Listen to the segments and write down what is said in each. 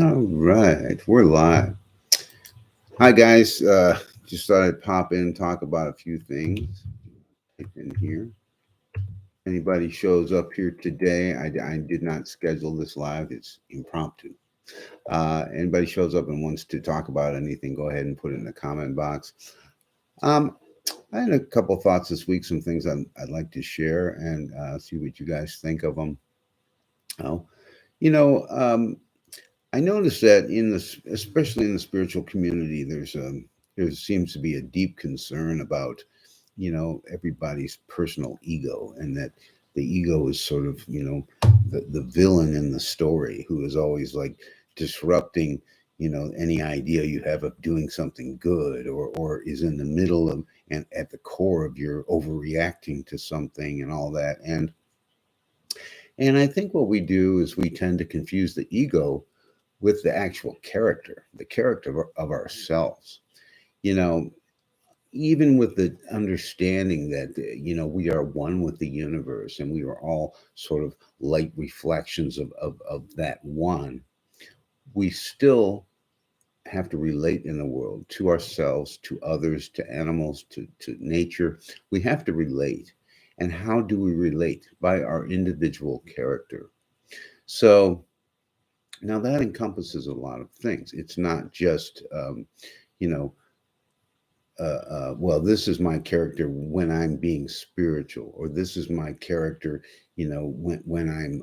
All right, we're live. Hi, guys. Just thought I'd pop in and talk about a few things in here. Anybody shows up here today, I did not schedule this live, it's impromptu. Anybody shows up and wants to talk about anything, go ahead and put it in the comment box. Um, I had a couple thoughts this week, some things I'd like to share and see what you guys think of them. Oh, you know, I noticed that especially in the spiritual community, there seems to be a deep concern about, everybody's personal ego, and that the ego is sort of, the villain in the story who is always like disrupting, any idea you have of doing something good, or is in the middle of and at the core of your overreacting to something and all that. And I think what we do is we tend to confuse the ego with the actual character, the character of ourselves. You know, even with the understanding that, we are one with the universe and we are all sort of light reflections of that one, we still have to relate in the world to ourselves, to others, to animals, to nature. We have to relate. And how do we relate? By our individual character. So, now that encompasses a lot of things. It's not just, you know, well, this is my character when I'm being spiritual, or this is my character, when I'm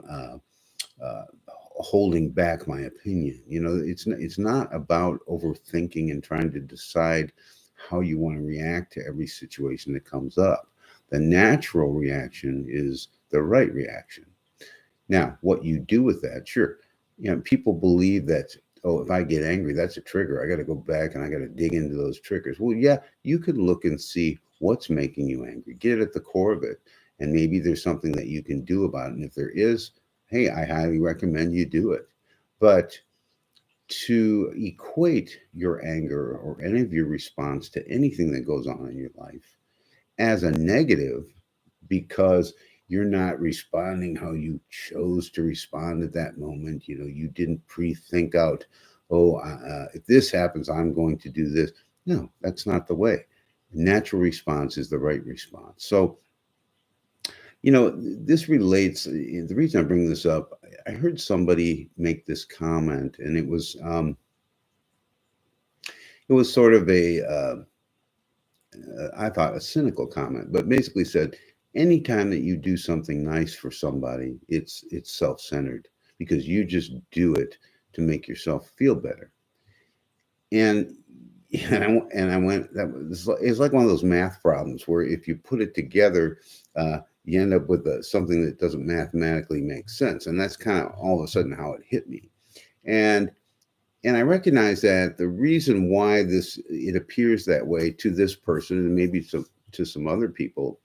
holding back my opinion. It's not about overthinking and trying to decide how you want to react to every situation that comes up. The natural reaction is the right reaction. Now, what you do with that, sure. People believe that, oh, if I get angry, that's a trigger. I got to go back and I got to dig into those triggers. Well, yeah, you could look and see what's making you angry, get at the core of it. And maybe there's something that you can do about it. And if there is, hey, I highly recommend you do it. But to equate your anger or any of your response to anything that goes on in your life as a negative because you're not responding how you chose to respond at that moment. You didn't pre-think out, oh, if this happens, I'm going to do this. No, that's not the way. Natural response is the right response. So, this relates. The reason I bring this up, I heard somebody make this comment, and it was sort of I thought a cynical comment, but basically said, anytime that you do something nice for somebody, it's self-centered because you just do it to make yourself feel better. And and I went, that was it's like one of those math problems where if you put it together, you end up with something that doesn't mathematically make sense. And that's kind of all of a sudden how it hit me. And and I recognize that the reason why this it appears that way to this person and maybe to some other people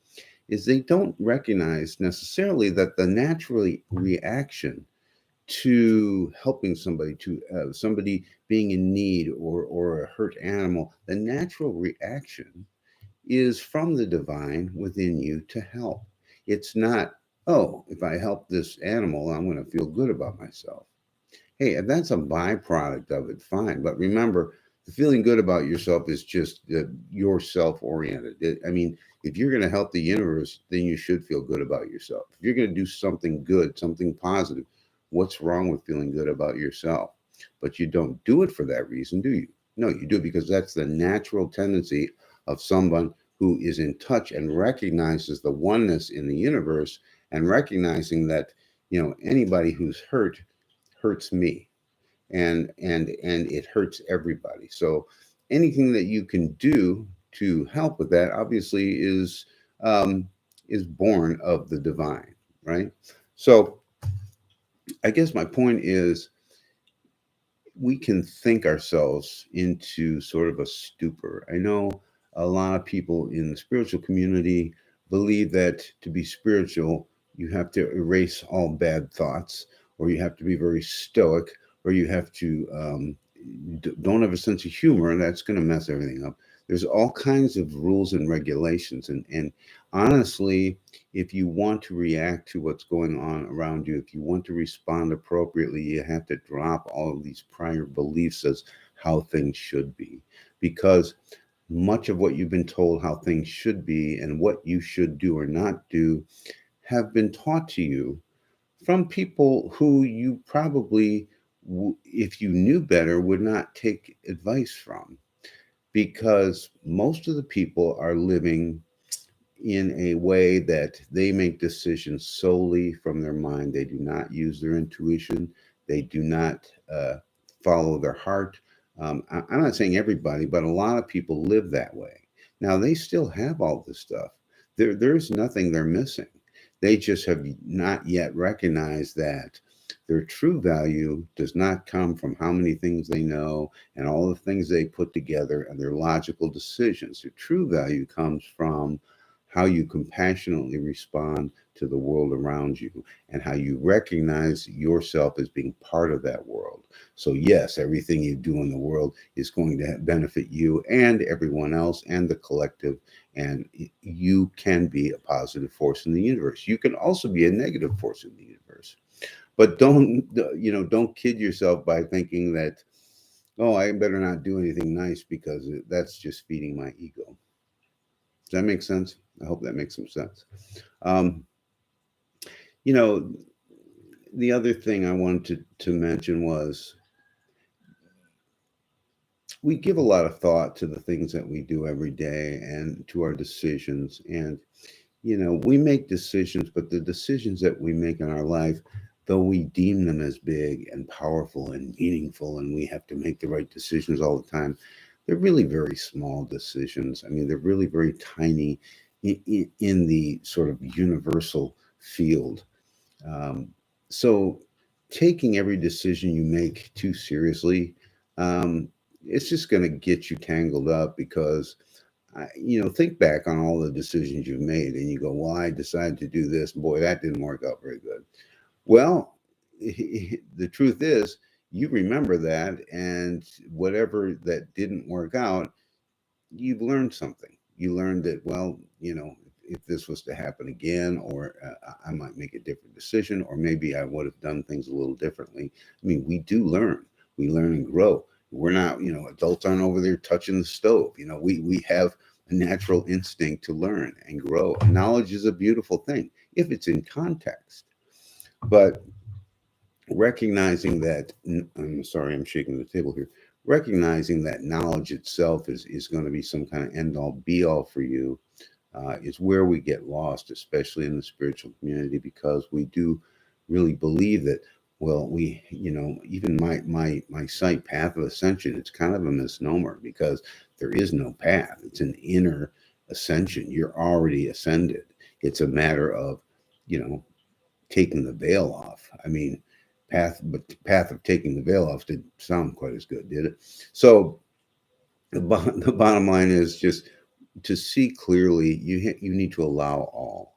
is they don't recognize necessarily that the natural reaction to helping somebody, to somebody being in need, or a hurt animal, the natural reaction is from the divine within you to help. It's not, oh, if I help this animal, I'm going to feel good about myself. Hey, if that's a byproduct of it, fine. But remember, the feeling good about yourself is just you're self oriented. I mean, if you're going to help the universe, then you should feel good about yourself. If you're going to do something good, something positive, what's wrong with feeling good about yourself? But you don't do it for that reason, do you? No, you do because that's the natural tendency of someone who is in touch and recognizes the oneness in the universe, and recognizing that, anybody who's hurts me, and it hurts everybody. So anything that you can do to help with that obviously um, is born of the divine, right? So I guess my point is we can think ourselves into sort of a stupor. I know a lot of people in the spiritual community believe that to be spiritual, you have to erase all bad thoughts, or you have to be very stoic, or you have to don't have a sense of humor, and that's going to mess everything up. There's all kinds of rules and regulations. And honestly, if you want to react to what's going on around you, if you want to respond appropriately, you have to drop all of these prior beliefs as how things should be. Because much of what you've been told how things should be and what you should do or not do have been taught to you from people who you probably, if you knew better, would not take advice from, because most of the people are living in a way that they make decisions solely from their mind. They do not use their intuition. They do not follow their heart. I'm not saying everybody, but a lot of people live that way. Now, they still have all this stuff. There's nothing they're missing. They just have not yet recognized that their true value does not come from how many things they know and all the things they put together and their logical decisions. Their true value comes from how you compassionately respond to the world around you and how you recognize yourself as being part of that world. So, yes, everything you do in the world is going to benefit you and everyone else and the collective. And you can be a positive force in the universe. You can also be a negative force in the universe. But don't kid yourself by thinking that, oh, I better not do anything nice because that's just feeding my ego. Does that make sense? I hope that makes some sense. Um, you know, the other thing I wanted to mention was we give a lot of thought to the things that we do every day and to our decisions. And, we make decisions, but the decisions that we make in our life, though we deem them as big and powerful and meaningful, and we have to make the right decisions all the time, they're really very small decisions. I mean, they're really very tiny in the sort of universal field. Um, so taking every decision you make too seriously, um, it's just going to get you tangled up because, think back on all the decisions you've made and you go, well, I decided to do this. Boy, that didn't work out very good. Well, the truth is, you remember that, and whatever that didn't work out, you've learned something. You learned that, well, if this was to happen again, or I might make a different decision, or maybe I would have done things a little differently. I mean, we do learn. We learn and grow. We're not, adults aren't over there touching the stove. We have a natural instinct to learn and grow. Knowledge is a beautiful thing if it's in context. But recognizing that, I'm sorry, I'm shaking the table here. Recognizing that knowledge itself is going to be some kind of end all be all for you is where we get lost, especially in the spiritual community, because we do really believe that. Well, even my site, Path of Ascension, it's kind of a misnomer because there is no path. It's an inner ascension. You're already ascended. It's a matter of, you know, taking the veil off. I mean, but the path of taking the veil off didn't sound quite as good, did it? So the bottom line is just to see clearly. You need to allow all.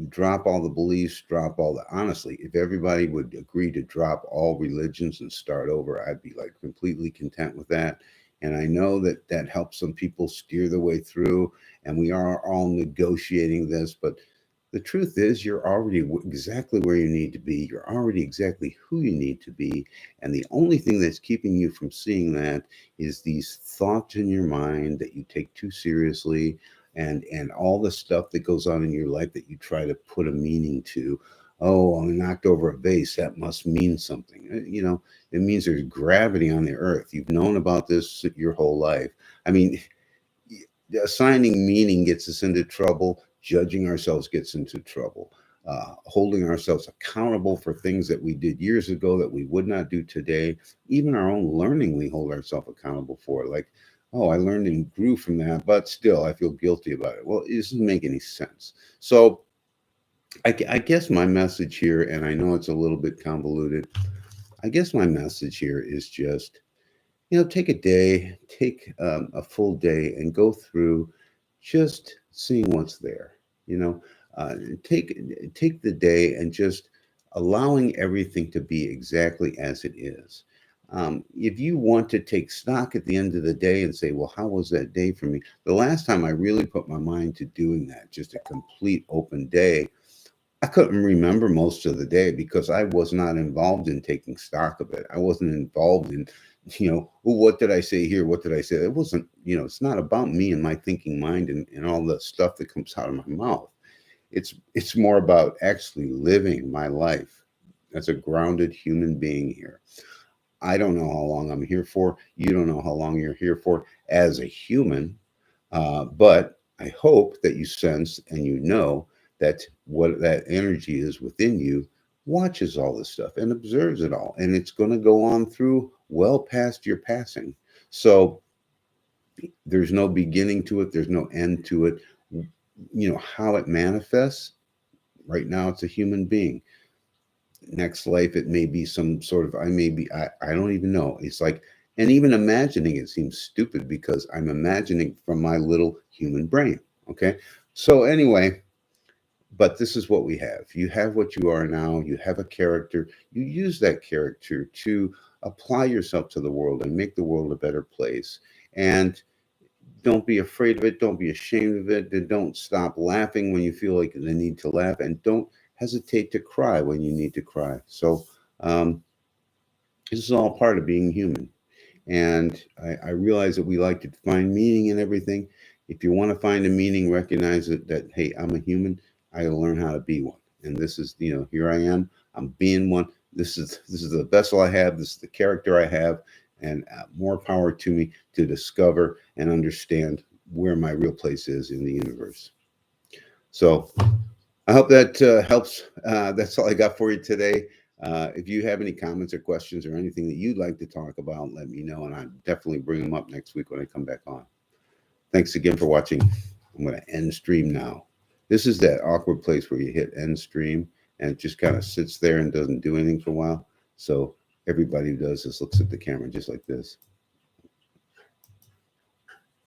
Drop all the beliefs. Drop all the. Honestly, if everybody would agree to drop all religions and start over, I'd be like completely content with that. And I know that that helps some people steer the way through. And we are all negotiating this, but the truth is, you're already exactly where you need to be. You're already exactly who you need to be. And the only thing that's keeping you from seeing that is these thoughts in your mind that you take too seriously, and all the stuff that goes on in your life that you try to put a meaning to. Oh, I knocked over a vase. That must mean something. It means there's gravity on the earth. You've known about this your whole life. I mean, assigning meaning gets us into trouble. Judging ourselves gets into trouble. Holding ourselves accountable for things that we did years ago that we would not do today. Even our own learning, we hold ourselves accountable for. Like, oh, I learned and grew from that, but still I feel guilty about it. Well, it doesn't make any sense. So I guess my message here, and I know it's a little bit convoluted, I guess my message here is just, take a day, take a full day and go through just seeing what's there. You know, take the day and just allowing everything to be exactly as it is. If you want to take stock at the end of the day and say, well, how was that day for me? The last time I really put my mind to doing that, just a complete open day, I couldn't remember most of the day because I was not involved in taking stock of it. I wasn't involved in, well, what did I say here? What did I say? It wasn't, it's not about me and my thinking mind and all the stuff that comes out of my mouth. It's more about actually living my life as a grounded human being here. I don't know how long I'm here for. You don't know how long you're here for as a human. But I hope that you sense and you know that what that energy is within you watches all this stuff and observes it all. And it's going to go on through well past your passing. So there's no beginning to it, there's no end to it. How it manifests right now, it's a human being. Next life, it may be some sort of, I don't even know. It's like, and even imagining it seems stupid because I'm imagining from my little human brain. Okay. So anyway, but this is what we have. You have what you are now. You have a character. You use that character to apply yourself to the world and make the world a better place. And don't be afraid of it. Don't be ashamed of it. And don't stop laughing when you feel like the need to laugh. And don't hesitate to cry when you need to cry. So um, this is all part of being human. And I realize that we like to find meaning in everything. If you want to find a meaning, recognize that, hey, I'm a human. I got to learn how to be one. And this is, here I am. I'm being one. This is the vessel I have. This is the character I have. And more power to me to discover and understand where my real place is in the universe. So I hope that helps. That's all I got for you today. If you have any comments or questions or anything that you'd like to talk about, let me know, and I'll definitely bring them up next week when I come back on. Thanks again for watching. I'm going to end stream now. This is that awkward place where you hit end stream, and it just kind of sits there and doesn't do anything for a while. So everybody who does this looks at the camera just like this.